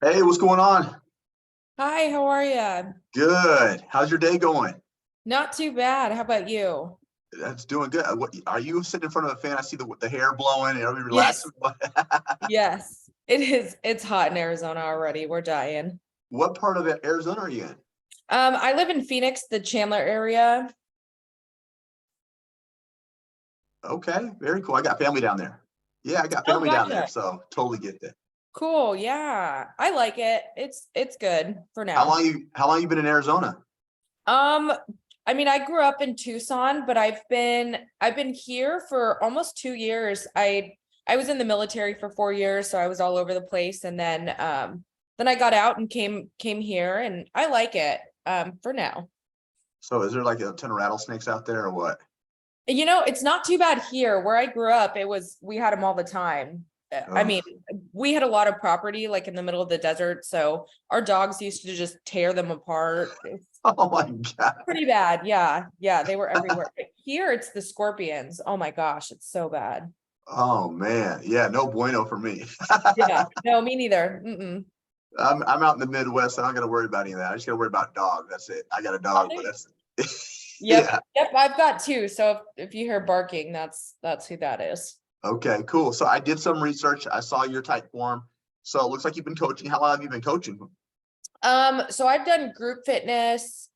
Hey, what's going on? Hi, how are you? Good. How's your day going? Not too bad. How about you? That's doing good. What are you sitting in front of a fan? I see the hair blowing and are we Yes, relaxing? yes. It is. It's hot in Arizona already. We're dying. What part of Arizona are you in? I live in Phoenix, the Chandler area. Okay, very cool. I got family down there. Yeah, I got Oh, family down there, gotcha. so totally get that. Cool. Yeah. I like it. It's good for How now. long you been in Arizona? Um, I mean, I grew up in Tucson, but I've been here for almost 2 years. I was in the military for 4 years, so I was all over the place, and then I got out and came here, and I like it for now. So is there like a ton of rattlesnakes out there or what? It's not too bad here. Where I grew up, we had them all the time. I Oh, mean, we had a lot of property like in the middle of the desert, so our dogs used to just tear them apart. It's oh my God. pretty bad. Yeah, yeah, they were everywhere. But here it's the scorpions. Oh my gosh, it's so bad. Oh man. Yeah, no bueno for me. Yeah, no, me neither. Mm-mm. I'm out in the Midwest. So I don't got to worry about any of that. I just got to worry about dog. That's it. I got a dog, but that's it. Yep, Yeah. yep, I've got two. So if you hear barking, that's who that is. Okay, cool. So I did some research. I saw your type form. So it looks like you've been coaching. How long have you been coaching? So I've done group fitness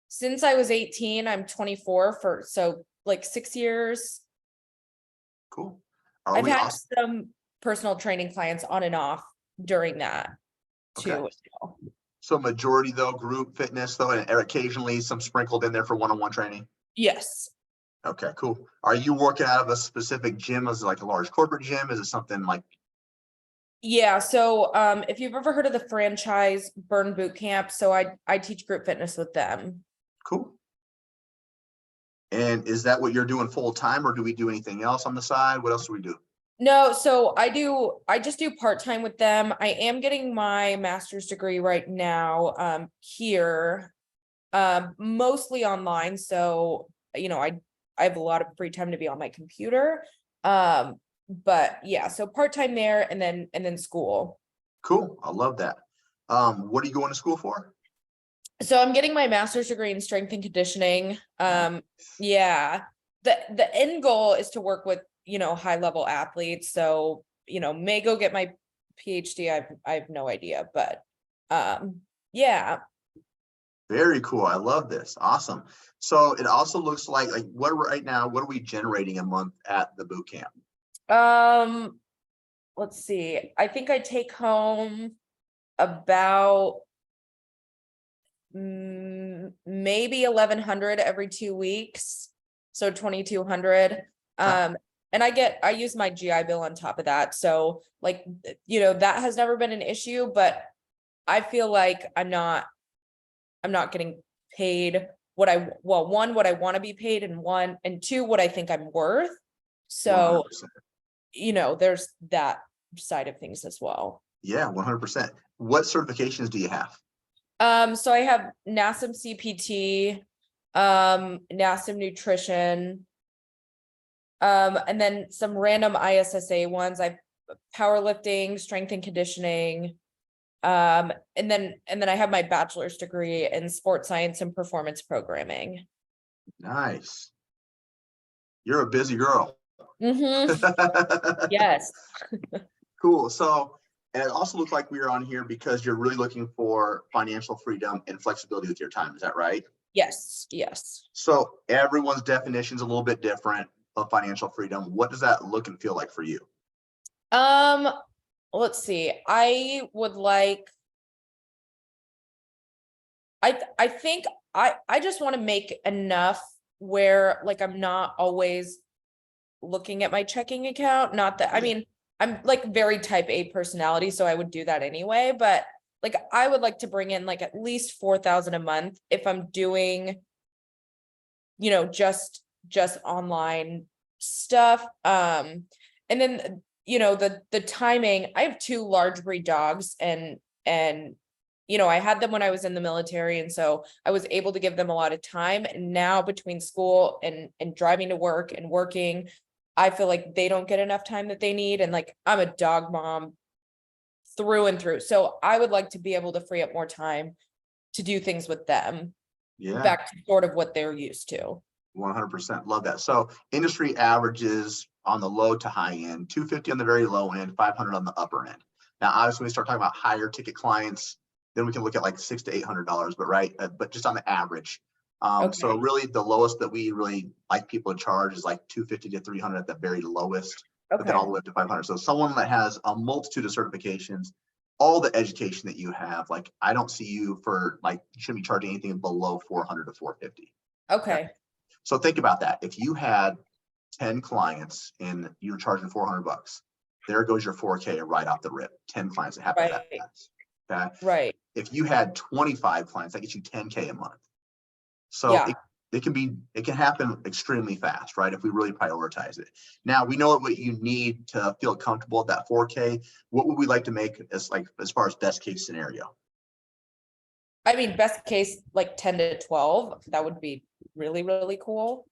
since I was 18. I'm 24 for so like 6 years. Cool. Are I've we had awesome? some personal training clients on and off during that Okay. too. So majority though, group fitness though, and occasionally some sprinkled in there for one-on-one training. Yes. Okay, cool. Are you working out of a specific gym? Is it like a large corporate gym? Is it something like Yeah. So if you've ever heard of the franchise Burn Boot Camp, so I teach group fitness with them. cool? And is that what you're doing full time, or do we do anything else on the side? What else do we do? No, so I just do part-time with them. I am getting my master's degree right now here, mostly online. So, I have a lot of free time to be on my computer. But yeah, so part-time there and then school. Cool. I love that. What are you going to school for? So I'm getting my master's degree in strength and conditioning. Yeah. The end goal is to work with, high level athletes. So, may go get my PhD. I have no idea, but yeah. Very cool. I love this. Awesome. So it also looks like what right now, what are we generating a month at the boot camp? Um, let's see. I think I take home about maybe 1,100 every 2 weeks, so 2,200. Okay. And I use my GI Bill on top of that, so like that has never been an issue, but I feel like I'm not getting paid one, what I want to be paid, and two, what I think I'm worth. So 100%. there's that side of things as well. Yeah, 100%. What certifications do you have? So I have NASM CPT, NASM nutrition, and then some random ISSA ones. I've powerlifting, strength and conditioning, and then I have my bachelor's degree in sports science and performance programming. Nice. You're a busy girl. Mm-hmm. Yes. Cool. So, and it also looks like we are on here because you're really looking for financial freedom and flexibility with your time. Is that right? Yes. Yes. So everyone's definition is a little bit different of financial freedom. What does that look and feel like for you? Um, let's see. I think I just want to make enough where like I'm not always looking at my checking account. Not that, I Yeah. mean, I'm like very type A personality, so I would do that anyway, but like I would like to bring in like at least 4,000 a month if I'm doing, just online stuff. And then the timing, I have two large breed dogs, and I had them when I was in the military, and so I was able to give them a lot of time. And now between school and driving to work and working, I feel like they don't get enough time that they need. And like I'm a dog mom through and through. So I would like to be able to free up more time to do things with them, Yeah, back to sort of what they're used to. 100%. Love that. So industry averages on the low to high end, 250 on the very low end, 500 on the upper end. Now, obviously, when we start talking about higher ticket clients, then we can look at like $600 to $800, but but just on the average. So Okay. really, the lowest that we really like people to charge is like 250 to 300 at the very lowest, but then all Okay. the way up to 500. So someone that has a multitude of certifications, all the education that you have, like I don't see you for like you shouldn't be charging anything below 400 to 450. Okay. Okay. So think about that. If you had 10 clients and you're charging $400, there goes your 4K right off the rip. 10 clients that happen that Right. fast. Okay. Right. If you had 25 clients, that gets you 10K a month. So Yeah. it can happen extremely fast, right? If we really prioritize it. Now we know what you need to feel comfortable at that 4K. What would we like to make as far as best case scenario? I mean, best case, like 10 to 12, that would be really, really cool.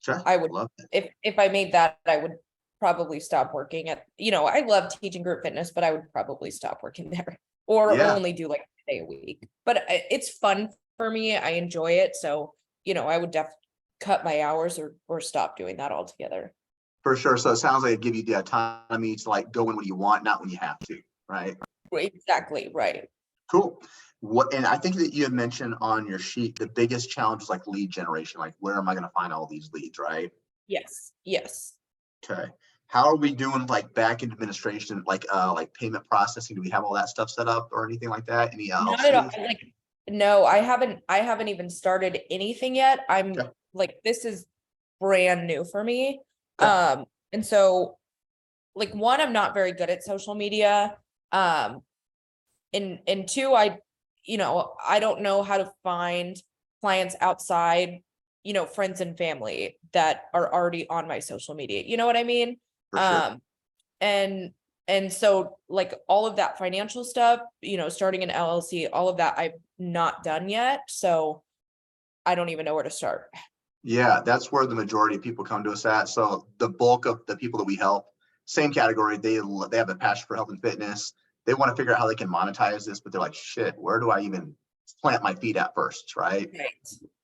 Sure. I would, Love that. if I made that, I would probably stop working at, I love teaching group fitness, but I would probably stop working there or Yeah. only do like a day a week. But it's fun for me. I enjoy it. So, I would definitely cut my hours or stop doing that altogether. For sure. So it sounds like it give you the autonomy to like go in when you want, not when you have to, right? Exactly. Right. Cool. And I think that you had mentioned on your sheet, the biggest challenge is like lead generation. Like, where am I going to find all these leads, right? Yes. Yes. Okay. How are we doing like back end administration, like payment processing? Do we have all that stuff set up or anything like that? Any Not at all. LLCs? Like, no, I haven't even started anything yet. I'm Okay. like, this is brand new for me. Okay. And so like one, I'm not very good at social media. And two, I don't know how to find clients outside, friends and family that are already on my social media. You know what I mean? For sure. Um, and so like all of that financial stuff, starting an LLC, all of that I've not done yet. So I don't even know where to start. Yeah, that's where the majority of people come to us at. So the bulk of the people that we help, same category, they have a passion for health and fitness. They want to figure out how they can monetize this, but they're like, shit, where do I even plant my feet at first, right? Right.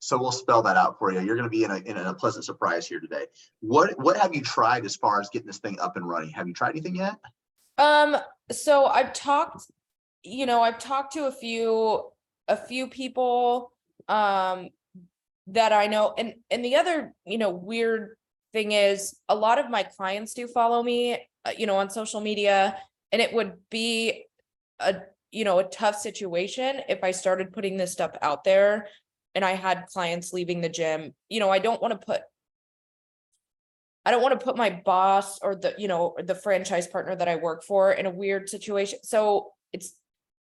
So we'll spell that out for you. You're going to be in a pleasant surprise here today. What have you tried as far as getting this thing up and running? Have you tried anything yet? So I've talked to a few people, that I know. And the other, weird thing is a lot of my clients do follow me, on social media, and it would be a tough situation if I started putting this stuff out there and I had clients leaving the gym. I don't want to put my boss or the franchise partner that I work for in a weird situation. So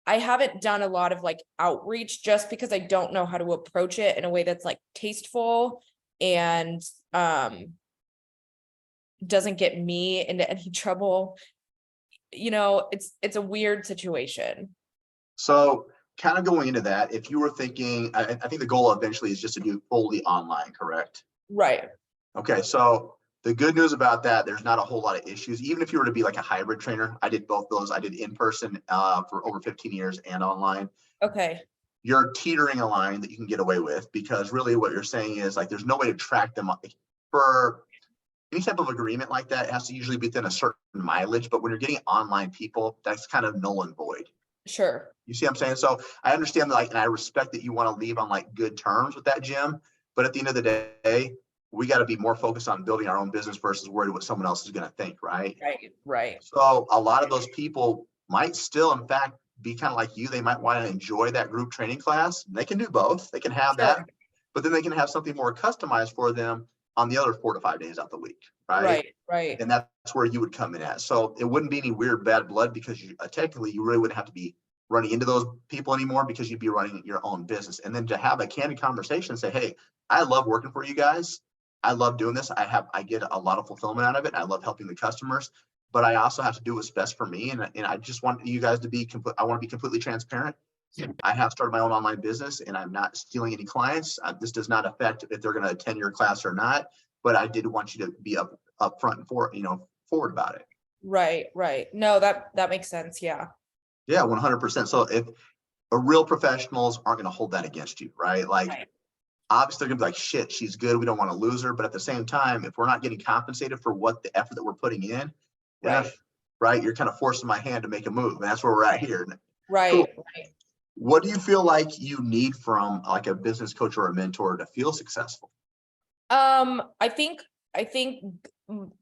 I haven't done a lot of like outreach just because I don't know how to approach it in a way that's like tasteful and doesn't get me into any trouble. It's a weird situation. So kind of going into that, if you were thinking, I think the goal eventually is just to do fully online, correct? Right. Okay, so the good news about that, there's not a whole lot of issues. Even if you were to be like a hybrid trainer, I did both those. I did in person for over 15 years and online. Okay. You're teetering a line that you can get away with because really what you're saying is like there's no way to track them for any type of agreement like that. It has to usually be within a certain mileage. But when you're getting online people, that's kind of null and void. Sure. You see what I'm saying? So I understand that, like, and I respect that you want to leave on like good terms with that gym. But at the end of the day, we got to be more focused on building our own business versus worried what someone else is going to think, right? Right. Right. So a lot of those people might still, in fact, be kind of like you. They might want to enjoy that group training class. They can do both. They can have that, Sure. but then they can have something more customized for them on the other 4 to 5 days out the week, right? Right. Right. And that's where you would come in at. So it wouldn't be any weird bad blood because technically you really wouldn't have to be running into those people anymore because you'd be running your own business. And then to have a candid conversation and say, hey, I love working for you guys. I love doing this. I get a lot of fulfillment out of it. I love helping the customers, but I also have to do what's best for me. And I just want you guys to be I want to be completely transparent. I have started my own online business and I'm not stealing any clients. This does not affect if they're going to attend your class or not, but I did want you to be up front and forward about it. Right. Right. No, that makes sense. Yeah. Yeah, 100%. So if a real professionals aren't going to hold that against you, right? Like, Right. obviously they're gonna be like, shit, she's good. We don't want to lose her. But at the same time, if we're not getting compensated for what the effort that we're putting in, Right. right, you're kind of forcing my hand to make a move. And that's where we're at Right. here. Cool. Right. Right. What do you feel like you need from like a business coach or a mentor to feel successful? I think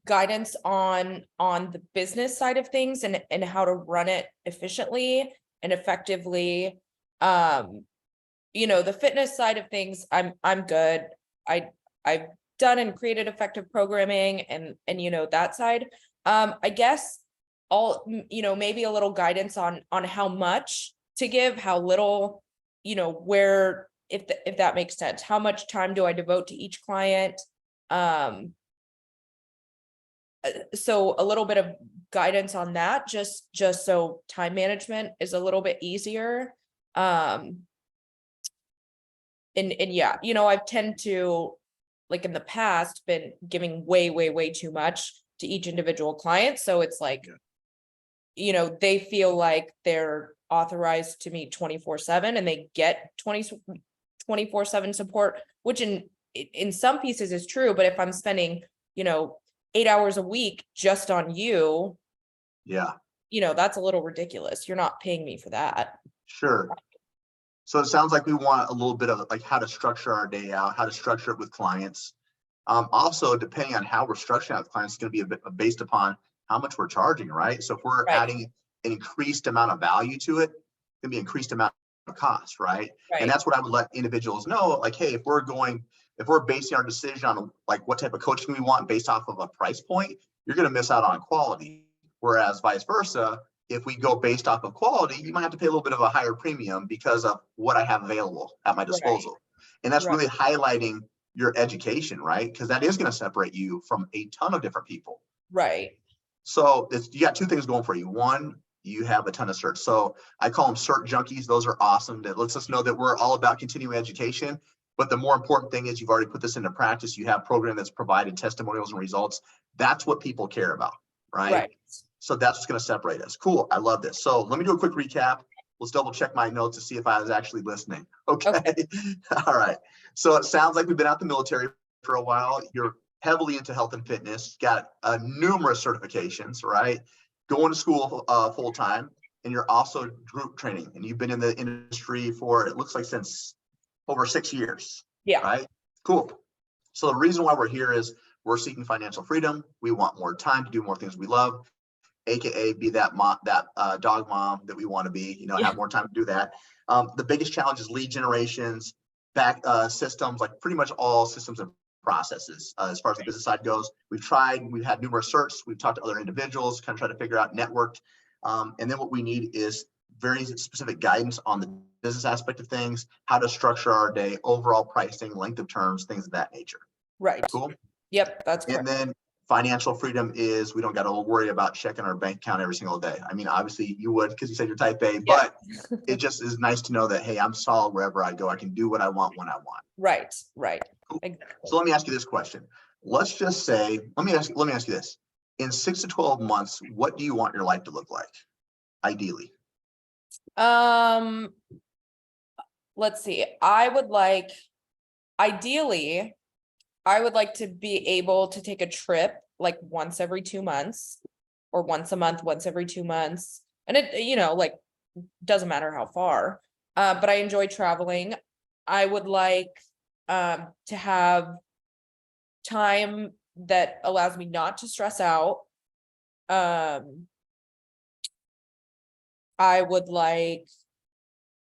guidance on the business side of things and how to run it efficiently and effectively. The fitness side of things, I'm good. I've done and created effective programming and that side. I guess maybe a little guidance on how much to give, how little, where, if that makes sense, how much time do I devote to each client? Um, so a little bit of guidance on that, just so time management is a little bit easier. And yeah, I've tend to, like in the past, been giving way too much to each individual client. So it's like, they feel like they're authorized to meet 24/7 and they get 24/7 support, which in some pieces is true. But if I'm spending, 8 hours a week just on you, Yeah, that's a little ridiculous. You're not paying me for that. sure. So it sounds like we want a little bit of like how to structure our day out, how to structure it with clients. Also, depending on how we're structuring out with clients, it's going to be a bit based upon how much we're charging, right? So if we're Right. adding an increased amount of value to it, it's going to be increased amount of cost, right? And Right. that's what I would let individuals know. Like, hey, if we're basing our decision on like what type of coaching we want based off of a price point, you're going to miss out on quality. Whereas vice versa, if we go based off of quality, you might have to pay a little bit of a higher premium because of what I have available at my Right. disposal. And that's Right. really highlighting your education, right? Because that is going to separate you from a ton of different people. Right. So you got two things going for you. One, you have a ton of certs. So I call them cert junkies. Those are awesome. That lets us know that we're all about continuing education. But the more important thing is you've already put this into practice. You have a program that's provided testimonials and results. That's what people care about, right? Right. So that's what's going to separate us. Cool. I love this. So let me do a quick recap. Let's double check my notes to see if I was actually listening. Okay. All right. So it sounds like we've been out the military for a while. You're heavily into health and fitness, got numerous certifications, right? Going to school full time, and you're also group training, and you've been in the industry for, it looks like, since over 6 years, Yeah. right? Cool. So the reason why we're here is we're seeking financial freedom. We want more time to do more things we love, AKA be that mom, that dog mom that we want to be, Yeah. have more time to do that. The biggest challenge is lead generations, back systems, like pretty much all systems and processes. As far as the business side goes, we've had numerous certs, we've talked to other individuals, kind of try to figure out networked. And then what we need is very specific guidance on the business aspect of things, how to structure our day, overall pricing, length of terms, things of that nature. Right. Cool. Yep. That's And correct. then financial freedom is we don't got to worry about checking our bank account every single day. I mean, obviously you would because you said you're type A, but it just is nice to know that, hey, I'm solid wherever I go. I can do what I want when I want. Right. Right. Cool. Exactly. So let me ask you this question. Let's just say, let me ask you this. In 6 to 12 months, what do you want your life to look like? Ideally. Let's see. Ideally, I would like to be able to take a trip like once every 2 months or once a month, once every 2 months. And it, like, doesn't matter how far. But I enjoy traveling. I would like to have time that allows me not to stress out. I would like,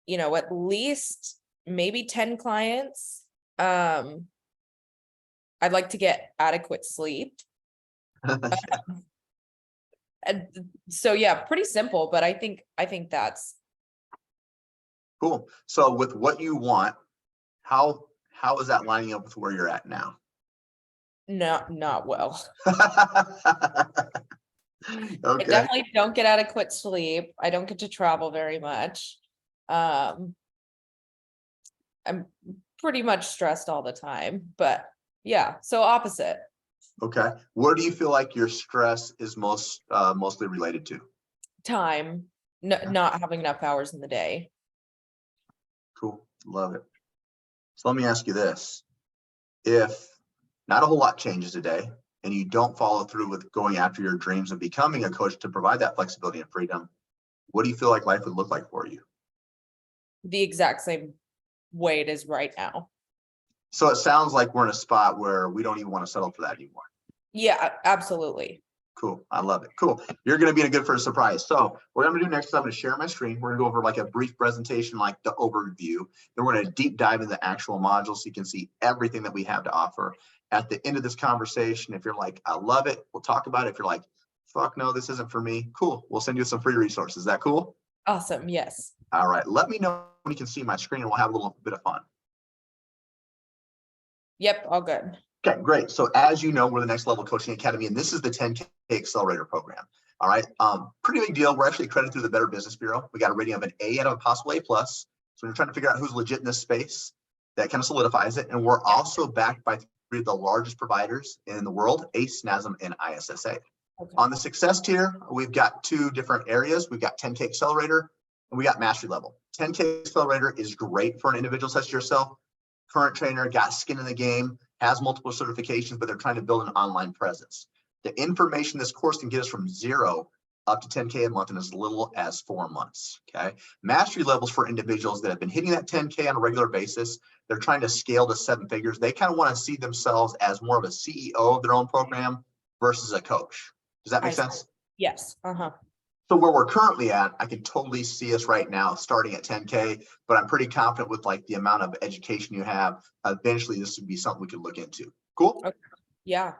at least maybe 10 clients. I'd like to get adequate sleep. And so yeah, pretty simple, but I think that's Cool. So with what you want, how is that lining up with where you're at now? not well. I Okay. definitely don't get adequate sleep. I don't get to travel very much. I'm pretty much stressed all the time, but yeah, so opposite. Okay. Where do you feel like your stress is mostly related to? Time. not having enough hours in the day. Cool. Love it. So let me ask you this. If not a whole lot changes today and you don't follow through with going after your dreams of becoming a coach to provide that flexibility and freedom, what do you feel like life would look like for you? The exact same way it is right now. So it sounds like we're in a spot where we don't even want to settle for that anymore. Yeah, absolutely. Cool. I love it. Cool. You're going to be in a good for a surprise. So what I'm going to do next is I'm going to share my screen. We're going to go over like a brief presentation, like the overview. Then we're going to deep dive into the actual modules so you can see everything that we have to offer. At the end of this conversation, if you're like, I love it, we'll talk about it. If you're like, fuck no, this isn't for me, cool. We'll send you some free resources. Is that cool? Awesome. Yes. All right. Let me know when you can see my screen and we'll have a little bit of fun. Yep. All good. Okay, great. So as you know, we're the Next Level Coaching Academy, and this is the 10K Accelerator Program. All right, pretty big deal. We're actually accredited through the Better Business Bureau. We got a rating of an A out of a possible A+. So when you're trying to figure out who's legit in this space, that kind of solidifies it. And we're also backed by 3 of the largest providers in the world, ACE, NASM, and ISSA. Okay. On the success tier, we've got 2 different areas. We've got 10K Accelerator, and we got Mastery Level. 10K Accelerator is great for an individual such as yourself. Current trainer, got skin in the game, has multiple certifications, but they're trying to build an online presence. The information this course can get us from 0 up to 10K a month in as little as 4 months, okay? Mastery levels for individuals that have been hitting that 10K on a regular basis. They're trying to scale to 7 figures. They kind of want to see themselves as more of a CEO of their own program versus a coach. Does that make sense? Yes. Uh-huh. So where we're currently at, I can totally see us right now starting at 10K, but I'm pretty confident with like the amount of education you have, eventually this would be something we could look into. Cool? Okay. Yeah.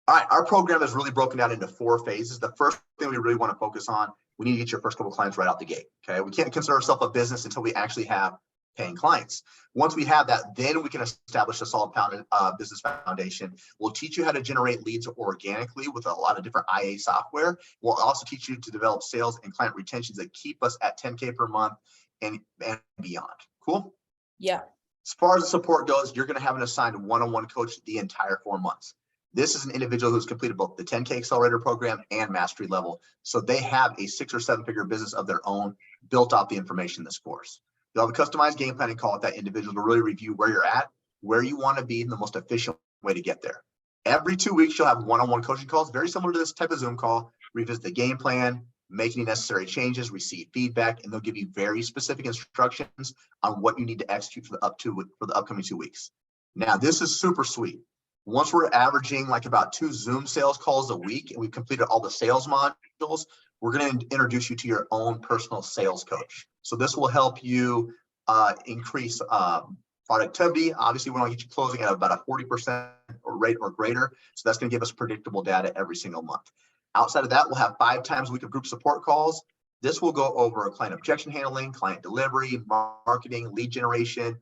All right, our program is really broken down into 4 phases. The first thing we really want to focus on, we need to get your first couple of clients right out the gate, okay? We can't consider ourselves a business until we actually have paying clients. Once we have that, then we can establish a solid business foundation. We'll teach you how to generate leads organically with a lot of different IA software. We'll also teach you to develop sales and client retentions that keep us at 10K per month and beyond. Cool? Yeah. As far as the support goes, you're going to have an assigned one-on-one coach the entire 4 months. This is an individual who's completed both the 10K Accelerator program and Mastery Level. So they have a 6 or 7 figure business of their own built off the information in this course. You'll have a customized game planning call with that individual to really review where you're at, where you want to be, and the most efficient way to get there. Every 2 weeks, you'll have one-on-one coaching calls, very similar to this type of Zoom call, revisit the game plan, make any necessary changes, receive feedback, and they'll give you very specific instructions on what you need to execute for the upcoming 2 weeks. Now, this is super sweet. Once we're averaging like about 2 Zoom sales calls a week and we've completed all the sales modules, we're going to introduce you to your own personal sales coach. So this will help you increase productivity. Obviously, we want to get you closing at about a 40% rate or greater. So that's going to give us predictable data every single month. Outside of that, we'll have 5 times a week of group support calls. This will go over client objection handling, client delivery, marketing, lead generation,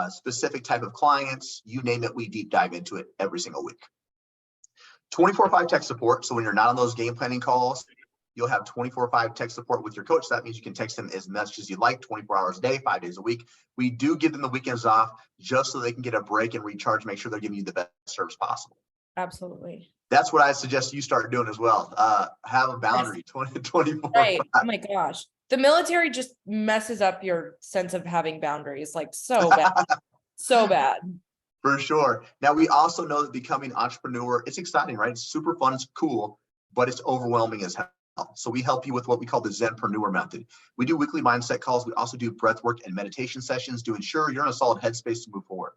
specific type of clients, you name it, we deep dive into it every single week. 24/5 tech support. So when you're not on those game planning calls, you'll have 24/5 tech support with your coach. That means you can text them as much as you like, 24 hours a day, 5 days a week. We do give them the weekends off just so they can get a break and recharge, make sure they're giving you the best service possible. Absolutely. That's what I suggest you start doing as well. Have a boundary, 24. Right. Oh my gosh. The military just messes up your sense of having boundaries, like so bad. So bad. For sure. Now, we also know that becoming an entrepreneur, it's exciting, right? It's super fun, it's cool, but it's overwhelming as hell. So we help you with what we call the Zenpreneur method. We do weekly mindset calls. We also do breath work and meditation sessions to ensure you're in a solid headspace to move forward.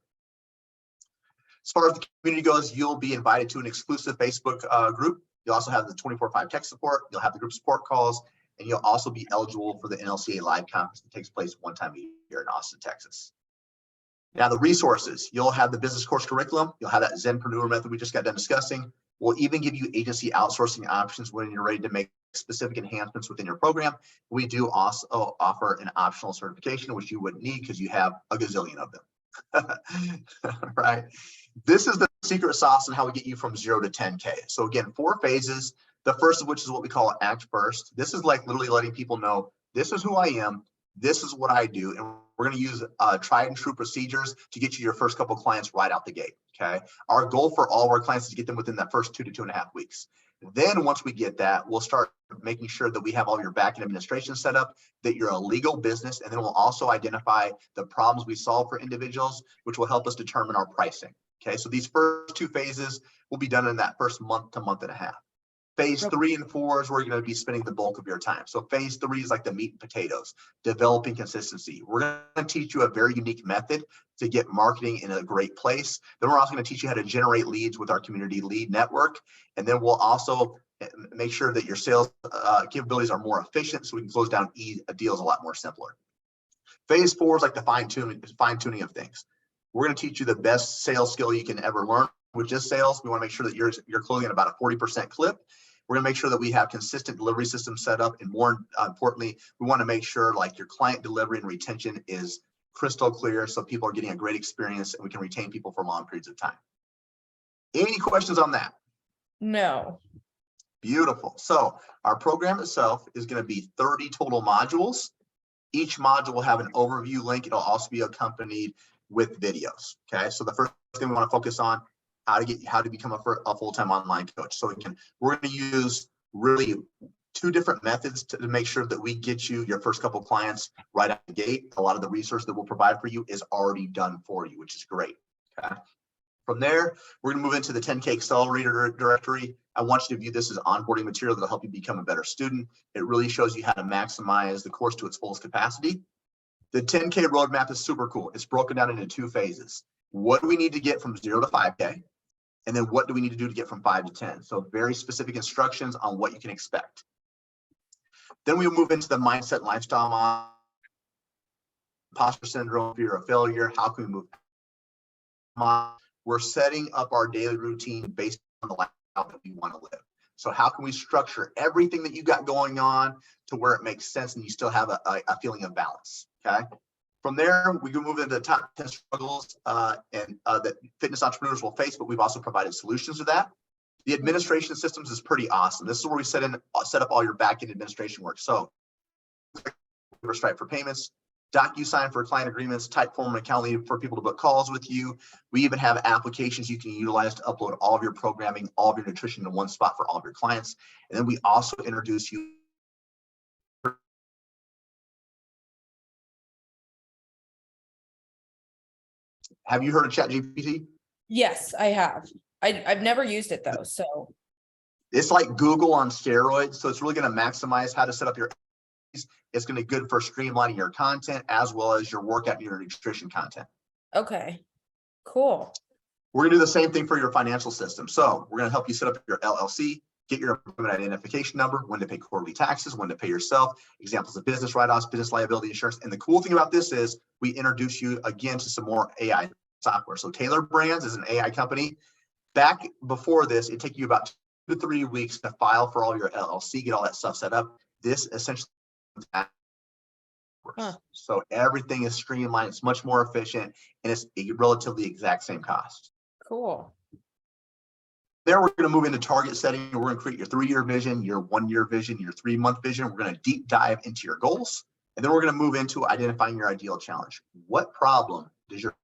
As far as the community goes, you'll be invited to an exclusive Facebook group. You'll also have the 24/5 tech support. You'll have the group support calls, and you'll also be eligible for the NLCA Live Conference that takes place 1 time a year in Austin, Texas. Now, the resources, you'll have the business course curriculum. You'll have that Zenpreneur method we just got done discussing. We'll even give you agency outsourcing options when you're ready to make specific enhancements within your program. We do also offer an optional certification, which you wouldn't need because you have a gazillion of them. Right? This is the secret sauce on how we get you from 0 to 10K. So again, 4 phases. The first of which is what we call Act First. This is like literally letting people know, this is who I am. This is what I do. And we're going to use tried and true procedures to get you your first couple clients right out the gate. Okay. Our goal for all of our clients is to get them within that first 2 to 2.5 weeks. Then once we get that, we'll start making sure that we have all your back-end administration set up, that you're a legal business, and then we'll also identify the problems we solve for individuals, which will help us determine our pricing. Okay, so these first 2 phases will be done in that first month to month and a half. Phase 3 and 4 is where you're going to be spending the bulk of your time. So phase 3 is like the meat and potatoes, developing consistency. We're going to teach you a very unique method to get marketing in a great place. Then we're also going to teach you how to generate leads with our community lead network. And then we'll also make sure that your sales capabilities are more efficient so we can close down deals a lot more simpler. Phase 4 is like the fine-tuning of things. We're going to teach you the best sales skill you can ever learn, which is sales. We want to make sure that you're closing at about a 40% clip. We're going to make sure that we have consistent delivery systems set up. And more importantly, we want to make sure like your client delivery and retention is crystal clear so people are getting a great experience and we can retain people for long periods of time. Any questions on that? No. Beautiful. So our program itself is going to be 30 total modules. Each module will have an overview link. It'll also be accompanied with videos. Okay. So the first thing we want to focus on, how to become a full-time online coach. So we're going to use really 2 different methods to make sure that we get you your first couple clients right out the gate. A lot of the research that we'll provide for you is already done for you, which is great. Okay. From there, we're going to move into the 10K Accelerator directory. I want you to view this as onboarding material that'll help you become a better student. It really shows you how to maximize the course to its fullest capacity. The 10K roadmap is super cool. It's broken down into 2 phases. What do we need to get from 0 to 5K? And then what do we need to do to get from 5 to 10? So very specific instructions on what you can expect. Then we'll move into the mindset and lifestyle model, imposter syndrome, fear of failure. How can we move? We're setting up our daily routine based on the lifestyle that we want to live. So how can we structure everything that you got going on to where it makes sense and you still have a feeling of balance? Okay. From there, we can move into the top 10 struggles that fitness entrepreneurs will face, but we've also provided solutions to that. The administration systems is pretty awesome. This is where we set up all your back-end administration work. So Stripe for payments, DocuSign for client agreements, Typeform and Calendly for people to book calls with you. We even have applications you can utilize to upload all of your programming, all of your nutrition in one spot for all of your clients. And then we also introduce you. Have you heard of ChatGPT? Yes, I have. I've never used it though, so. It's like Google on steroids. So it's really going to maximize how to set up your. It's going to be good for streamlining your content as well as your workout and your nutrition content. Okay, cool. We're going to do the same thing for your financial system. So we're going to help you set up your LLC, get your employment identification number, when to pay quarterly taxes, when to pay yourself, examples of business write-offs, business liability insurance. And the cool thing about this is we introduce you again to some more AI software. So Taylor Brands is an AI company. Back before this, it'd take you about 2 to 3 weeks to file for all your LLC, get all that stuff set up. This essentially works. So everything is streamlined. It's much more efficient, and it's a relatively exact same cost. Cool. There, we're going to move into target setting. We're going to create your 3-year vision, your 1-year vision, your 3-month vision. We're going to deep dive into your goals, and then we're going to move into identifying your ideal challenge. What problem does your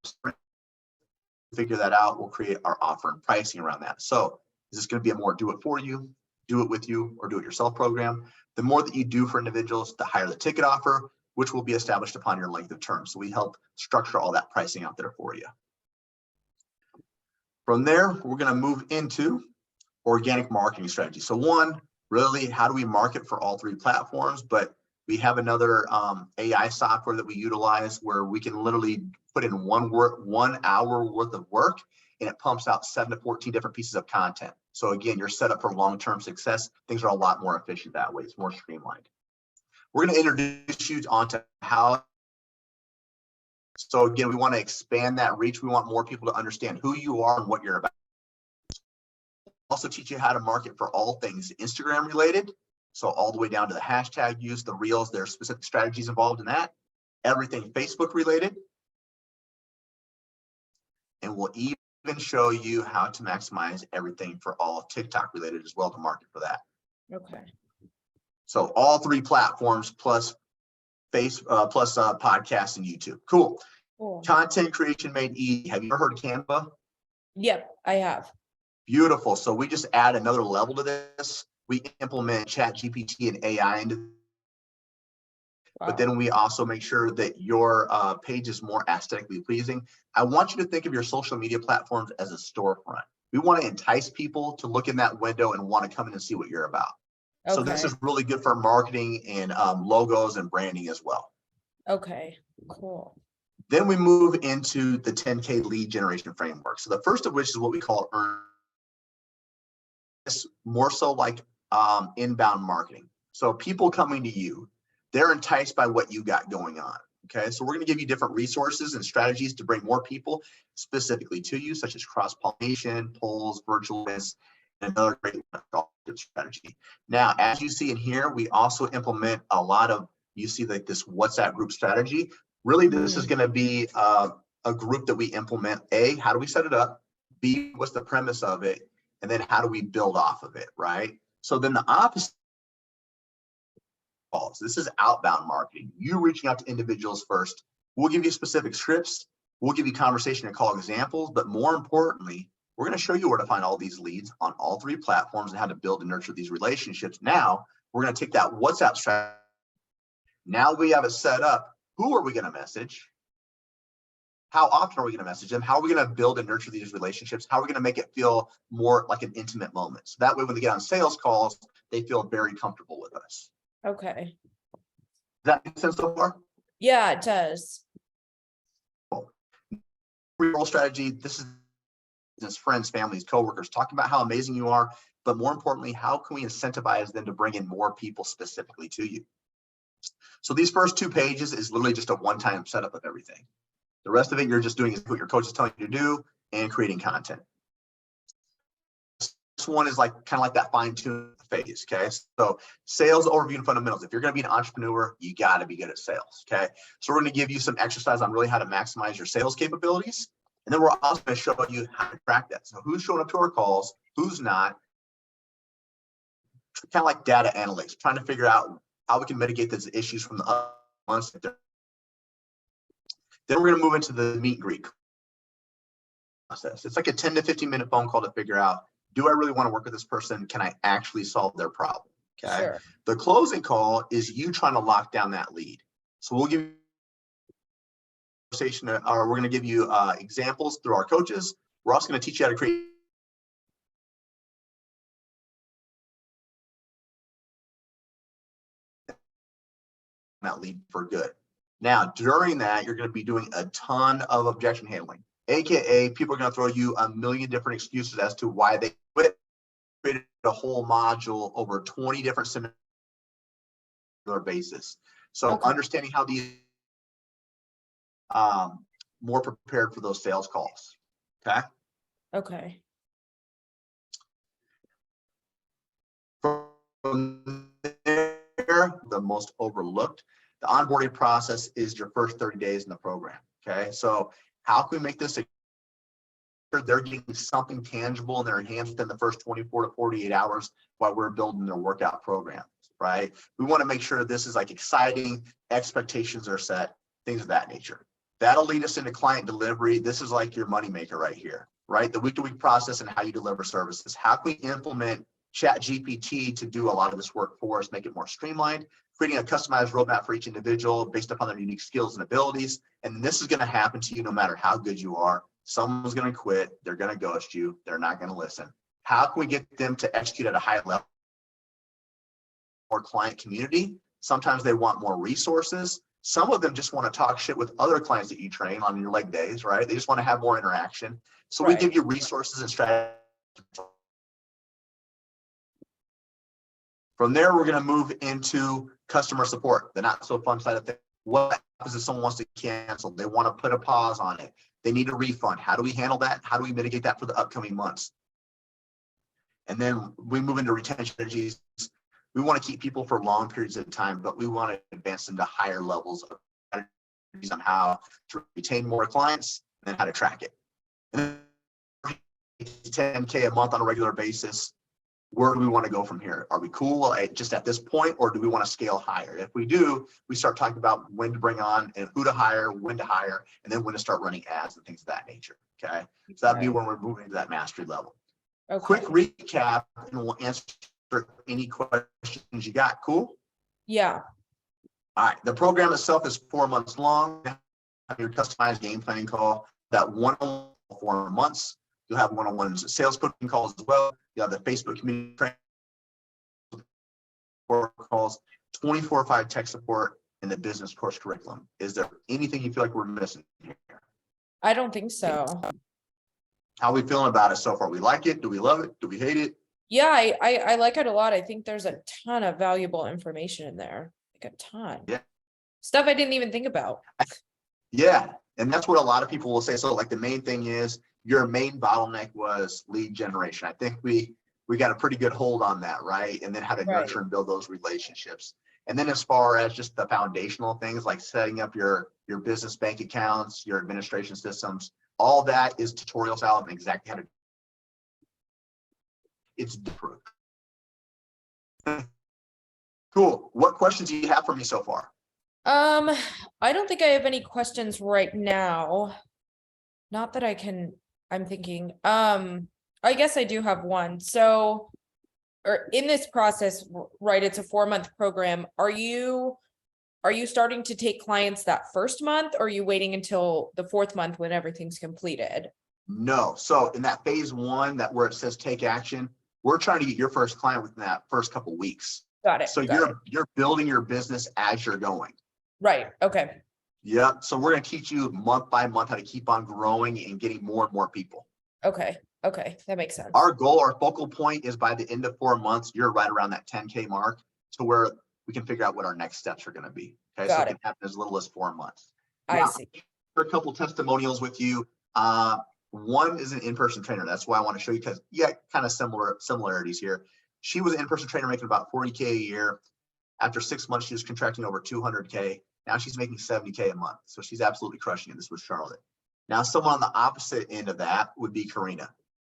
figure that out? We'll create our offer and pricing around that. So is this going to be a more do it for you, do it with you, or do it yourself program? The more that you do for individuals, the higher the ticket offer, which will be established upon your length of term. So we help structure all that pricing out there for you. From there, we're going to move into organic marketing strategy. So one, really, how do we market for all 3 platforms? But we have another AI software that we utilize where we can literally put in 1 hour worth of work, and it pumps out 7 to 14 different pieces of content. So again, you're set up for long-term success. Things are a lot more efficient that way. It's more streamlined. We're going to introduce you onto how. So again, we want to expand that reach. We want more people to understand who you are and what you're about. Also teach you how to market for all things Instagram related. So all the way down to the hashtag use, the reels, there are specific strategies involved in that. Everything Facebook related. And we'll even show you how to maximize everything for all TikTok related as well to market for that. Okay. So all 3 platforms plus plus podcasts and YouTube. Cool. Cool. Content creation made easy. Have you ever heard of Canva? Yep, I have. Beautiful. So we just add another level to this. We implement Chat GPT and AI into, but Wow. then we also make sure that your page is more aesthetically pleasing. I want you to think of your social media platforms as a storefront. We want to entice people to look in that window and want to come in and see what you're about. So this Okay. is really good for marketing and logos and branding as well. Okay, cool. Then we move into the 10K lead generation framework. So the first of which is what we call earn. It's more so like inbound marketing. So people coming to you, they're enticed by what you got going on. Okay, so we're going to give you different resources and strategies to bring more people specifically to you, such as cross-pollination, polls, virtual events, and another great strategy. Now, as you see in here, we also implement a lot of, you see like this WhatsApp group strategy. Really, this is going to be a group that we implement. A, how do we set it up? B, what's the premise of it? And then how do we build off of it, right? So then the opposite calls. This is outbound marketing. You reaching out to individuals first. We'll give you specific scripts. We'll give you conversation and call examples. But more importantly, we're going to show you where to find all these leads on all three platforms and how to build and nurture these relationships. Now, we're going to take that WhatsApp strategy. Now we have it set up. Who are we going to message? How often are we going to message them? How are we going to build and nurture these relationships? How are we going to make it feel more like an intimate moment? So that way, when they get on sales calls, they feel very comfortable with us. Okay. Does that make sense so far? Yeah, it does. Referral strategy. This is business friends, families, coworkers, talking about how amazing you are, but more importantly, how can we incentivize them to bring in more people specifically to you? So these first 2 pages is literally just a one-time setup of everything. The rest of it, you're just doing what your coach is telling you to do and creating content. This one is like kind of like that fine-tune phase. Okay, so sales overview and fundamentals. If you're going to be an entrepreneur, you got to be good at sales. Okay, so we're going to give you some exercise on really how to maximize your sales capabilities, and then we're also going to show you how to track that. So who's showing up to our calls, who's not, kind of like data analytics, trying to figure out how we can mitigate those issues from the other ones. Then we're going to move into the meet and greet process. It's like a 10 to 15 minute phone call to figure out, do I really want to work with this person? Can I actually solve their problem? Okay. Sure. The closing call is you trying to lock down that lead. So we'll give you conversation, or we're going to give you examples through our coaches. We're also going to teach you how to create that lead for good. Now, during that, you're going to be doing a ton of objection handling, AKA people are going to throw you a million different excuses as to why they quit. Created a whole module over 20 different seminars basis. So Okay. understanding how these more prepared for those sales calls. Okay. Okay. From there, the most overlooked, the onboarding process is your first 30 days in the program. Okay. So how can we make this they're getting something tangible in their hands within the first 24 to 48 hours while we're building their workout programs, right? We want to make sure this is like exciting, expectations are set, things of that nature. That'll lead us into client delivery. This is like your moneymaker right here, right? The week-to-week process and how you deliver services. How can we implement Chat GPT to do a lot of this work for us, make it more streamlined, creating a customized roadmap for each individual based upon their unique skills and abilities. And this is going to happen to you no matter how good you are. Someone's going to quit. They're going to ghost you. They're not going to listen. How can we get them to execute at a high level? More client community. Sometimes they want more resources. Some of them just want to talk shit with other clients that you train on your leg days, right? They just want to have more interaction. So we give you resources and strategies. From there, we're going to move into customer support, the not so fun side of things. What happens if someone wants to cancel? They want to put a pause on it. They need a refund. How do we handle that? How do we mitigate that for the upcoming months? And then we move into retention strategies. We want to keep people for long periods of time, but we want to advance them to higher levels of strategies on how to retain more clients and then how to track it. And then 10K a month on a regular basis. where do we want to go from here? Are we cool just at this point, or do we want to scale higher? If we do, we start talking about when to bring on and who to hire, when to hire, and then when to start running ads and things of that nature. Okay. So that'd be when we're moving to that mastery level. Okay. Quick recap, and we'll answer any questions you got. Cool? Yeah. All right. The program itself is 4 months long. Have your customized game planning call, that 4 months. You'll have one-on-one sales coaching calls as well. You have the Facebook community training calls, 24/5 tech support, and the business course curriculum. Is there anything you feel like we're missing here? I don't think so. How are we feeling about it so far? We like it? Do we love it? Do we hate it? Yeah, I like it a lot. I think there's a ton of valuable information in there. Like a ton. Yeah. Stuff I didn't even think about. Yeah. And that's what a lot of people will say. So like the main thing is your main bottleneck was lead generation. I think we got a pretty good hold on that, right? And then how to nurture and build those relationships. And then as far as just the foundational things like setting up your business bank accounts, your administration systems, all that is tutorial style and exactly how to. It's different. Cool. What questions do you have for me so far? I don't think I have any questions right now. Not that I'm thinking. I guess I do have one. So, or in this process, right, it's a 4-month program. Are you starting to take clients that first month, or are you waiting until the 4th month when everything's completed? No. So in that phase 1, that where it says take action, we're trying to get your first client within that first couple weeks. Got it. So you're building your business as you're going. Right. Okay. Yep. So we're going to teach you month by month how to keep on growing and getting more and more people. Okay. Okay. That makes sense. Our goal, our focal point is by the end of 4 months, you're right around that 10K mark to where we can figure out what our next steps are going to be. Okay. So it can happen as little as 4 months. I see. A couple testimonials with you. One is an in-person trainer. That's why I want to show you, because kind of similarities here. She was an in-person trainer making about 40K a year. After 6 months, she was contracting over 200K. Now she's making 70K a month. So she's absolutely crushing it. This was Charlotte. Now, someone on the opposite end of that would be Karina.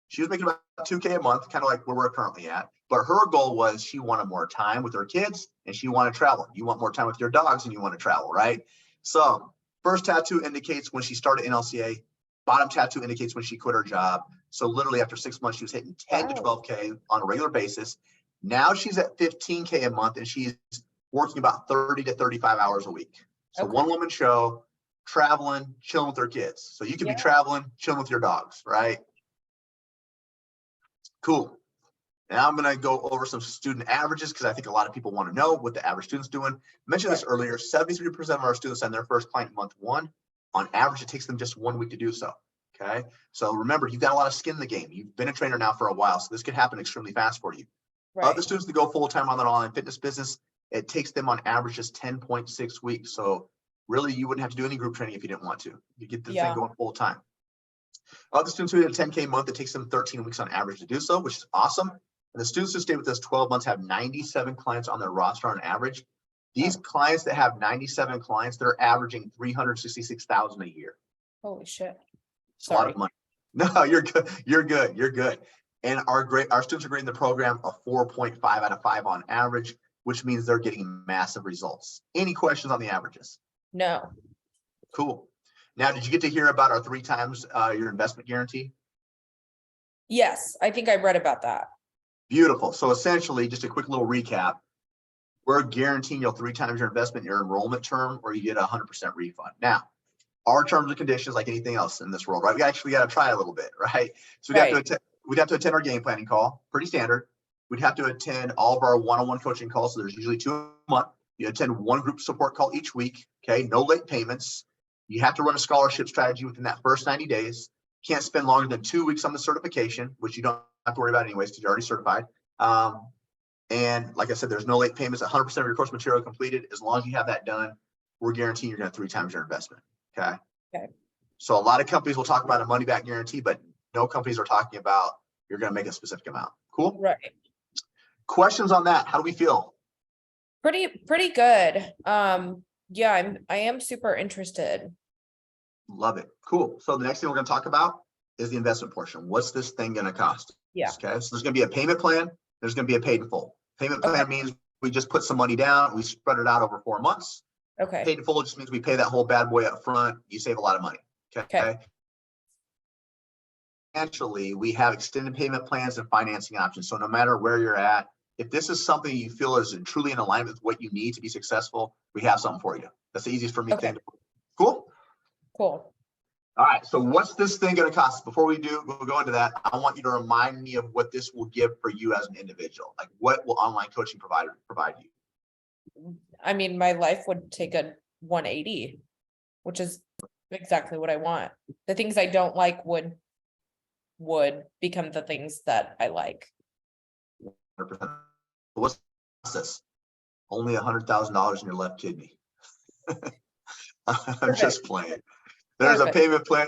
She was making about 2K a month, kind of like where we're currently at. But her goal was she wanted more time with her kids and she wanted to travel. You want more time with your dogs and you want to travel, right? So first tattoo indicates when she started NLCA. Bottom tattoo indicates when she quit her job. So literally after 6 months, she was hitting 10 to 12K on a regular basis. Now she's at 15K a month and she's working about 30 to 35 hours a week. So one woman show, traveling, chilling with her kids. So you can be traveling, chilling with your dogs, right? Cool. Now I'm going to go over some student averages because I think a lot of people want to know what the average student's doing. I mentioned this earlier, 73% of our students send their first client in month 1. On average, it takes them just 1 week to do so. Okay. So remember, you've got a lot of skin in the game. You've been a trainer now for a while, so this could happen extremely fast for you. Other students that go full-time on their online fitness business, it takes them on average just 10.6 weeks. So really, you wouldn't have to do any group training if you didn't want to. You get the thing going full-time. Other students who hit a 10K month, it takes them 13 weeks on average to do so, which is awesome. And the students who stay with us 12 months have 97 clients on their roster on average. These clients that have 97 clients, they're averaging $366,000 a year. Holy shit. It's a lot of money. No, you're good. You're good. You're good. And our students are grading the program a 4.5 out of 5 on average, which means they're getting massive results. Any questions on the averages? No. Cool. Now, did you get to hear about our 3 times your investment guarantee? Yes, I think I read about that. Beautiful. So essentially, just a quick little recap. We're guaranteeing you'll 3 times your investment, your enrollment term, or you get a 100% refund. Now, our terms and conditions, like anything else in this world, right? We actually got to try a little bit, right? So we'd have to attend our game planning call, pretty standard. We'd have to attend all of our one-on-one coaching calls. So there's usually 2 a month. You attend 1 group support call each week. Okay, no late payments. You have to run a scholarship strategy within that first 90 days. Can't spend longer than 2 weeks on the certification, which you don't have to worry about anyways because you're already certified. And like I said, there's no late payments. 100% of your course material completed. As long as you have that done, we're guaranteeing you're going to 3 times your investment. Okay. So a lot of companies will talk about a money back guarantee, but no companies are talking about you're going to make a specific amount. Cool. Right. Questions on that? How do we feel? Pretty good. Yeah, I am super interested. Love it. Cool. So the next thing we're going to talk about is the investment portion. What's this thing going to cost? Yeah. Okay. So there's going to be a payment plan. there's going to be a paid in full. Payment plan Okay. means we just put some money down, we spread it out over 4 months. Okay. Paid in full just means we pay that whole bad boy up front. You save a lot of money. Okay. Okay. Financially, we have extended payment plans and financing options. So no matter where you're at, if this is something you feel is truly in alignment with what you need to be successful, we have something for you. That's the easiest for me to Okay. think. Cool. Cool. All right. So what's this thing going to cost? Before we'll go into that, I want you to remind me of what this will give for you as an individual. Like, what will online coaching provide you? I mean, my life would take a 180, which is exactly what I want. The things I don't like would become the things that I like. 100%. What's this? Only $100,000 in your left kidney. I'm just playing. There's a payment plan.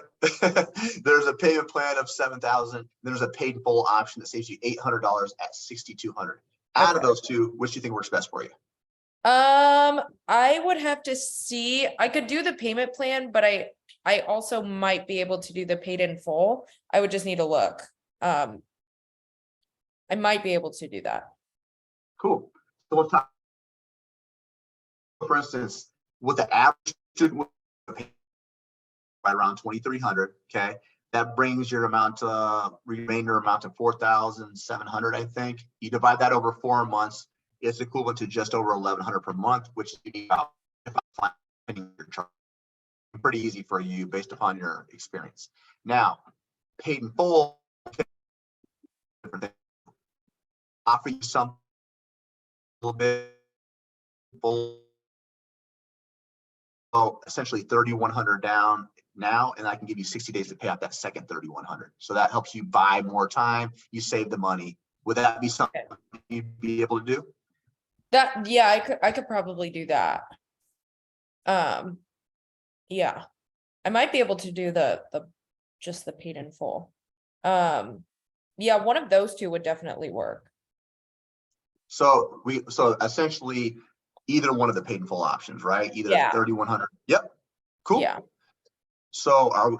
There's a payment plan of $7,000. There's a paid full option that saves you $800 at $6,200. Out of those two, which do you think works best for you? I would have to see. I could do the payment plan, but I also might be able to do the paid in full. I would just need to look. I might be able to do that. Cool. So let's talk. For instance, with the average student right around 2,300, okay, that brings your remainder amount to 4,700, I think. You divide that over 4 months, it's equivalent to just over 1,100 per month, which is about pretty easy for you based upon your experience. Now, paid in full, offer you something a little bit full. So essentially 3,100 down now, and I can give you 60 days to pay off that second 3,100. So that helps you buy more time. You save the money. Would that be something you'd be able to do? That, yeah, I could probably do that. Yeah, I might be able to do just the paid in full. Yeah, one of those two would definitely work. So essentially either one of the paid in full options, right? Either 3,100. Yep. Cool. Yeah. So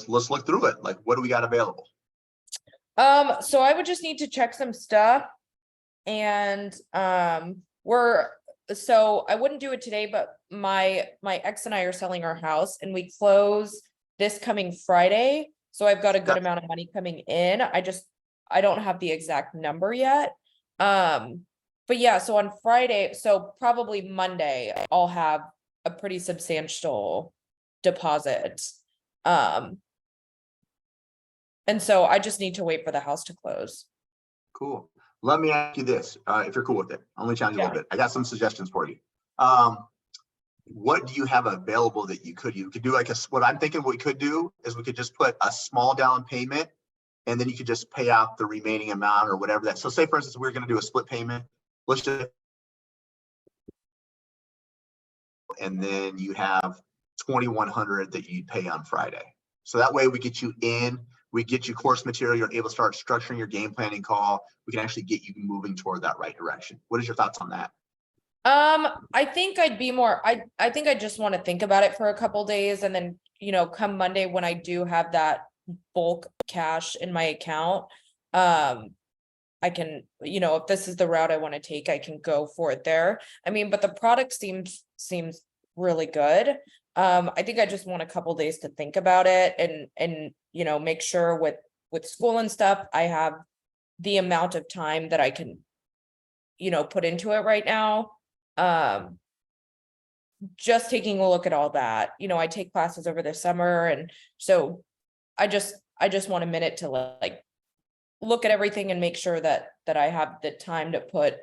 let's look through it. Like, what do we got available? So I would just need to check some stuff, and so I wouldn't do it today, but my ex and I are selling our house, and we close this coming Friday. So I've got a good amount of money coming in. I don't have the exact number yet. But yeah, so on Friday, so probably Monday, I'll have a pretty substantial deposit. And so I just need to wait for the house to close. Cool. Let me ask you this, if you're cool with it. I'll only challenge you a little bit. I got some suggestions for you. What do you have available that you could do? Like what I'm thinking we could do is we could just put a small down payment, and then you could just pay out the remaining amount or whatever that. So say for instance, we're going to do a split payment. Let's just, and then you have 2,100 that you pay on Friday. So that way we get you in, we get you course material, you're able to start structuring your game planning call. We can actually get you moving toward that right direction. What is your thoughts on that? I think I'd be more, I think I just want to think about it for a couple days, and then, come Monday when I do have that bulk cash in my account, I can, if this is the route I want to take, I can go for it there. I mean, but the product seems really good. I think I just want a couple days to think about it, and make sure with school and stuff, I have the amount of time that I can, put into it right now. Just taking a look at all that, I take classes over the summer, and so I just want a minute to like look at everything and make sure that I have the time to put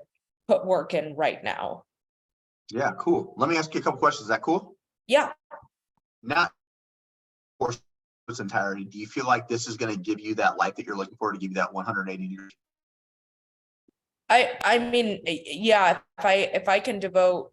work in right now. Yeah, cool. Let me ask you a couple questions. Is that cool? Yeah. Not for its entirety. Do you feel like this is going to give you that life that you're looking for, to give you that 180 years? I mean, yeah, if I can devote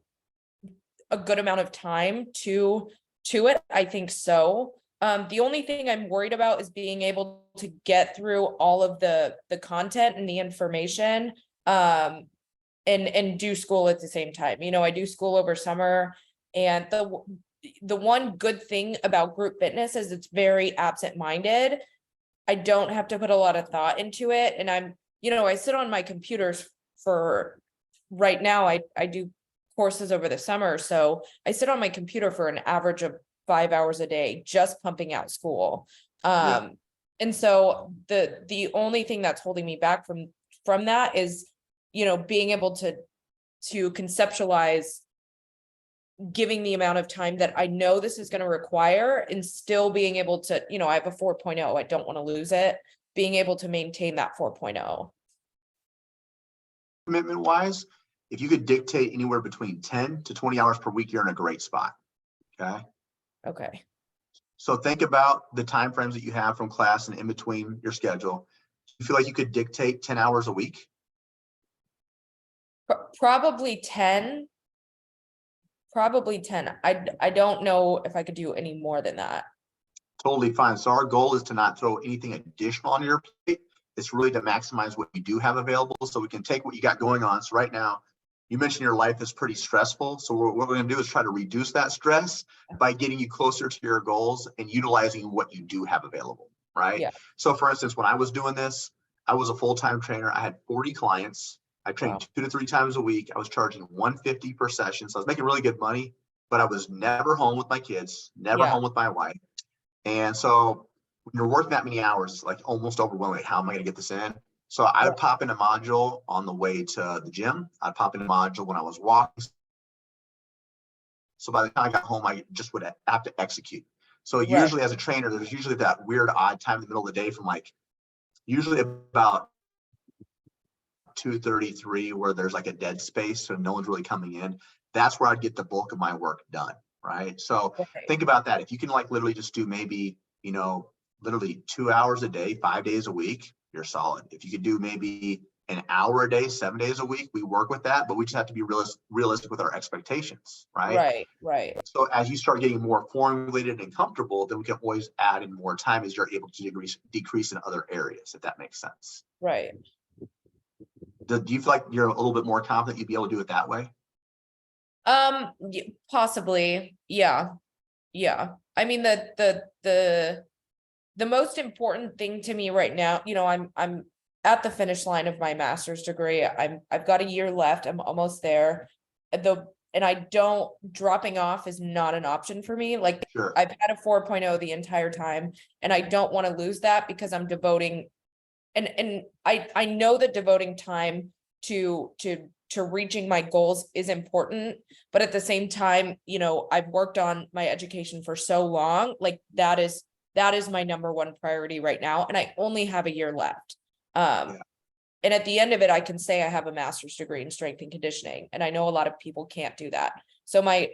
a good amount of time to it, I think so. The only thing I'm worried about is being able to get through all of the content and the information, and do school at the same time. I do school over summer, and the one good thing about group fitness is it's very absent-minded. I don't have to put a lot of thought into it, and I sit on my computers for right now. I do courses over the summer. So I sit on my computer for an average of 5 hours a day, just pumping out school. Yeah. And so the only thing that's holding me back from that is, being able to conceptualize giving the amount of time that I know this is going to require and still being able to, I have a 4.0. I don't want to lose it. Being able to maintain that 4.0. Commitment wise, if you could dictate anywhere between 10 to 20 hours per week, you're in a great spot. Okay. Okay. So think about the time frames that you have from class and in between your schedule. You feel like you could dictate 10 hours a week? Probably 10. Probably 10. I don't know if I could do any more than that. Totally fine. So our goal is to not throw anything additional on your plate. It's really to maximize what you do have available so we can take what you got going on. So right now, you mentioned your life is pretty stressful. So what we're going to do is try to reduce that stress by getting you closer to your goals and utilizing what you do have available, right? Yeah. So for instance, when I was doing this, I was a full-time trainer. I had 40 clients. I trained 2 to 3 times a week. I was charging $150 per session. So I was making really good money, but I was never home with my kids, never home with my wife. And so when you're working that many hours, it's like almost overwhelming. How am I going to get this in? So I would pop in a module on the way to the gym. I'd pop in a module when I was walking. So by the time I got home, I just would have to execute. So usually as a trainer, there's usually that weird odd time in the middle of the day from like usually about 2:33 where there's like a dead space. So no one's really coming in. That's where I'd get the bulk of my work done. Right. So think about that. If you can like literally just do maybe, literally 2 hours a day, 5 days a week, you're solid. If you could do maybe an hour a day, 7 days a week, we work with that, but we just have to be realistic with our expectations. Right. Right. So as you start getting more formulated and comfortable, then we can always add in more time as you're able to decrease in other areas, if that makes sense. Right. Do you feel like you're a little bit more confident you'd be able to do it that way? Possibly. Yeah. I mean, the most important thing to me right now, I'm at the finish line of my master's degree. I've got a year left. I'm almost there. And dropping off is not an option for me. Like Sure. I've had a 4.0 the entire time, and I don't want to lose that because I'm devoting, and I know that devoting time to reaching my goals is important, but at the same time, I've worked on my education for so long, like that is my number one priority right now, and I only have a year left. And at the end of it, I can say I have a master's degree in strength and conditioning, and I know a lot of people can't do that. So my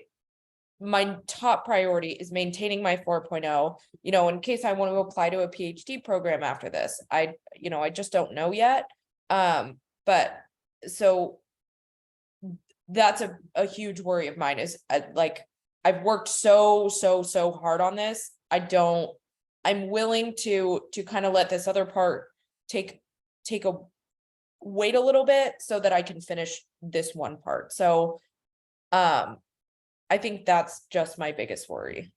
top priority is maintaining my 4.0, in case I want to apply to a PhD program after this. I just don't know yet. But so that's a huge worry of mine is like, I've worked so hard on this. I'm willing to kind of let this other part wait a little bit so that I can finish this one part. So, I think that's just my biggest worry.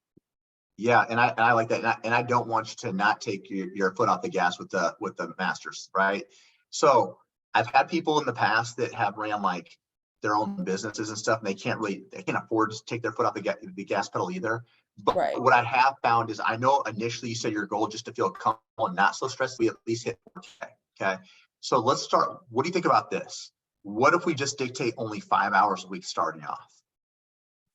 Yeah, and I like that, and I don't want you to not take your foot off the gas with the masters, right? So I've had people in the past that have ran like their own businesses and stuff, and they can't afford to take their foot off the gas pedal either. But what I have found is, I know initially you said your goal just to feel comfortable and not so stressed. We at least hit 4K. Okay, so let's start. What do you think about this? What if we just dictate only 5 hours a week starting off?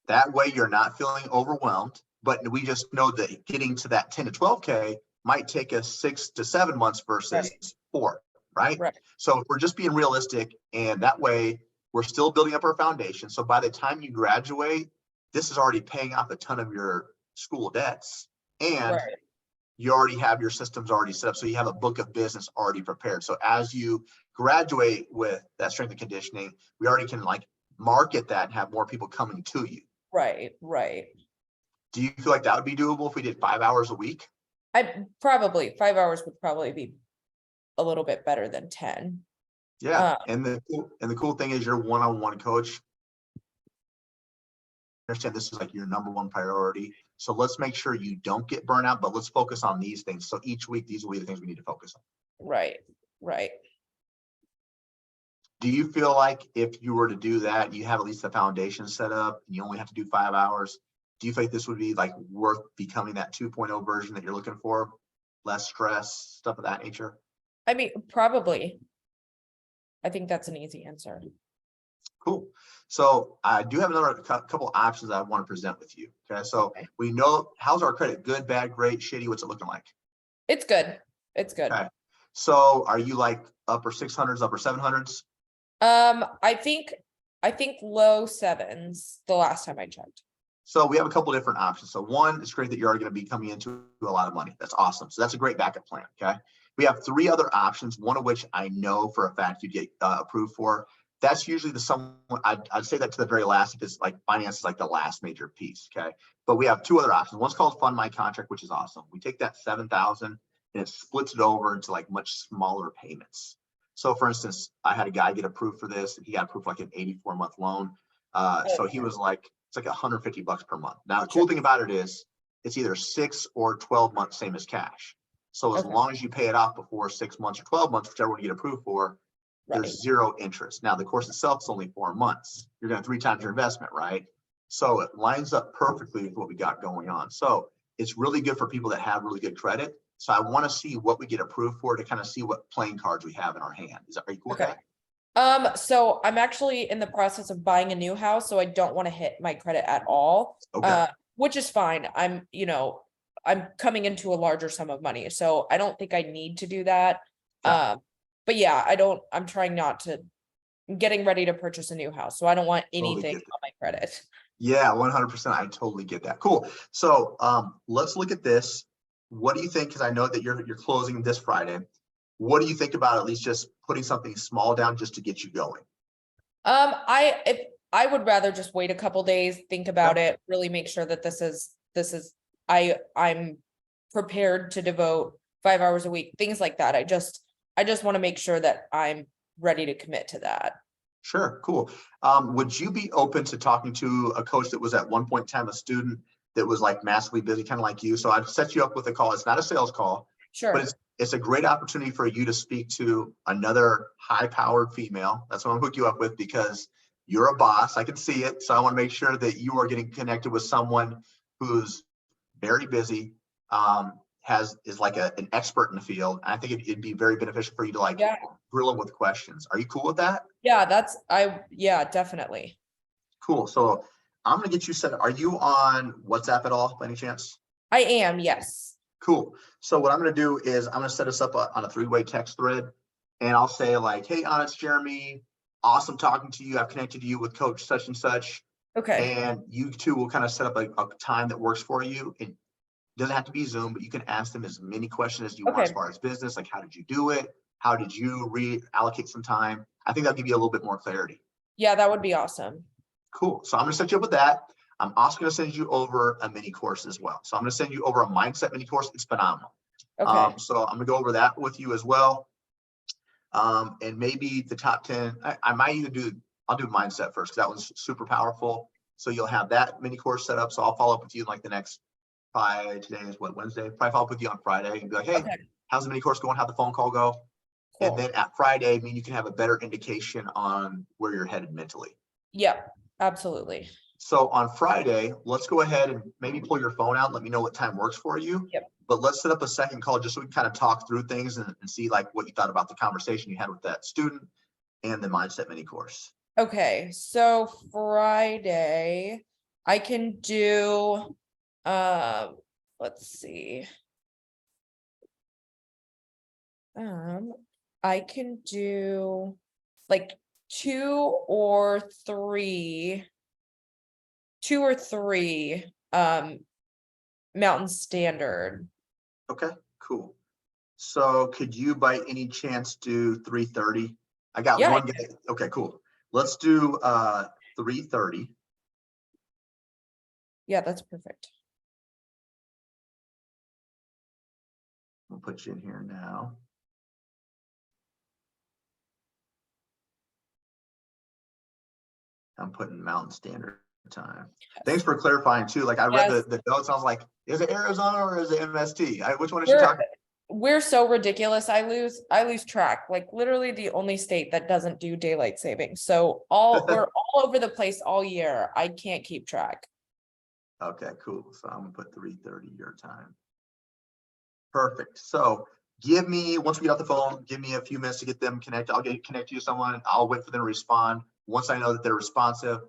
That way you're not feeling overwhelmed, but we just know that getting to that 10 to 12K might take us 6 to 7 months versus 4, right? So if we're just being realistic, and that way we're still building up our foundation. So by the time you graduate, this is already paying off a ton of your school debts, and you already have your systems already set up. So you have a book of business already prepared. So as you graduate with that strength and conditioning, we already can like market that and have more people coming to you. Right. Do you feel like that would be doable if we did 5 hours a week? 5 hours would probably be a little bit better than 10. Yeah. And the cool thing is, you're one-on-one coach. I understand this is like your number one priority. So let's make sure you don't get burnt out, but let's focus on these things. So each week, these will be the things we need to focus on. Right. Do you feel like if you were to do that, you have at least the foundation set up and you only have to do 5 hours? Do you think this would be like worth becoming that 2.0 version that you're looking for? Less stress, stuff of that nature? I mean, probably. I think that's an easy answer. Cool. So I do have another couple options I want to present with you. Okay. So Okay. we know, how's our credit? Good, bad, great, shitty? What's it looking like? It's good. It's good. Okay. So are you like upper 600s, upper 700s? I think low sevens the last time I checked. So we have a couple different options. So one, it's great that you're already going to be coming into a lot of money. That's awesome. So that's a great backup plan. Okay. We have three other options, one of which I know for a fact you'd get approved for. That's usually the someone I'd say that to the very last, because like finance is like the last major piece. Okay. But we have two other options. One's called Fund My Contract, which is awesome. We take that 7,000 and it splits it over into like much smaller payments. So for instance, I had a guy get approved for this and he got approved for like an 84-month loan. So he was like, it's like $150 per month. Now, the cool thing about it is it's either 6 or 12 months, same as cash. So as Okay. long as you pay it off before 6 months or 12 months, whichever one you get approved for, Right. there's zero interest. Now, the course itself is only 4 months. You're going to 3 times your investment, right? So it lines up perfectly with what we got going on. So it's really good for people that have really good credit. So I want to see what we get approved for to kind of see what playing cards we have in our hand. Are you cool with Okay. that? So I'm actually in the process of buying a new house, so I don't want to hit my credit at all. Okay. Which is fine. I'm coming into a larger sum of money, so I don't think I need to do that. Okay. But yeah, I'm trying not to. I'm getting ready to purchase a new house, so I don't want Totally anything get that. on my credit. Yeah, 100%. I totally get that. Cool. So let's look at this. What do you think? Because I know that you're closing this Friday. What do you think about at least just putting something small down just to get you going? If I would rather just wait a couple days, think about Okay. it, really make sure that this is I'm prepared to devote 5 hours a week, things like that. I just want to make sure that I'm ready to commit to that. Sure. Cool. Would you be open to talking to a coach that was at one point in time a student that was like massively busy, kind of like you? So I'd set you up with a call. It's not a sales call, but Sure. it's a great opportunity for you to speak to another high-powered female. That's what I'm gonna hook you up with because you're a boss. I can see it. So I want to make sure that you are getting connected with someone who's very busy, is like an expert in the field. And I think it'd be very beneficial for you to like Yeah. grill them with questions. Are you cool with that? Yeah, definitely. Cool. So I'm gonna get you set. Are you on WhatsApp at all by any chance? I am, yes. Cool. So what I'm gonna do is I'm gonna set us up on a 3-way text thread, and I'll say like, "Hey, Anna, it's Jeremy. Awesome talking to you. I've connected you with Coach such and such, Okay. and you two will kind of set up a time that works for you. It doesn't have to be Zoom, but you can ask them as many questions as you want as Okay. far as business, like how did you do it? How did you reallocate some time? I think that'll give you a little bit more clarity. Yeah, that would be awesome. Cool. So I'm going to set you up with that. I'm also going to send you over a mini course as well. So I'm going to send you over a mindset mini course. It's phenomenal. Okay. So I'm going to go over that with you as well. And maybe the top 10, I might even I'll do mindset first because that one's super powerful. So you'll have that mini course set up. So I'll follow up with you in like the next, today is what, Wednesday? Probably follow up with you on Friday and be like, hey, Okay. how's the mini course going? How'd the phone call go? And Cool. then at Friday, I mean, you can have a better indication on where you're headed mentally. Yeah, absolutely. So on Friday, let's go ahead and maybe pull your phone out. Let me know what time works for you. Yep. But let's set up a second call just so we can kind of talk through things and see like what you thought about the conversation you had with that student and the mindset mini course. Okay, so Friday I can do let's see. I can do like 2 or 3 Mountain Standard. Okay, cool. So could you by any chance do 3:30? I got Yeah, one guy. Okay, cool. Let's do 3:30. yeah, that's perfect. We'll put you in here now. I'm putting Mountain Standard Time. Thanks for clarifying too. Like I read Yes. the notes. I was like, is it Arizona or is it MST? Which one is she We're talking? we're so ridiculous. I lose track. Like literally the only state that doesn't do daylight savings. So we're all over the place all year. I can't keep track. Okay, cool. So I'm gonna put 3:30 your time. Perfect. So give me, once we get off the phone, give me a few minutes to get them connected. I'll get connected to someone. I'll wait for them to respond. Once I know that they're responsive,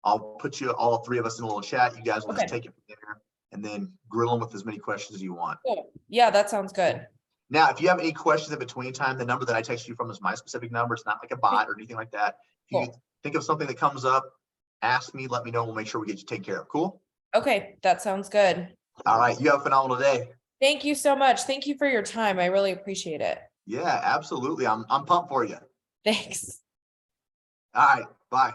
I'll put you, all three of us, in a little chat. You guys will just take it from there and then grill them with as many questions as you want. Cool. Yeah, that sounds good. Now, if you have any questions in between time, the number that I text you from is my specific number. It's not like a bot or anything like that. If you think of something that comes up, ask me, let me know. We'll make sure we get you taken care of. Cool? Okay, that sounds good. All right. You have a phenomenal day. Thank you so much. Thank you for your time. I really appreciate it. Yeah, absolutely. I'm pumped for you. Thanks. All right. Bye.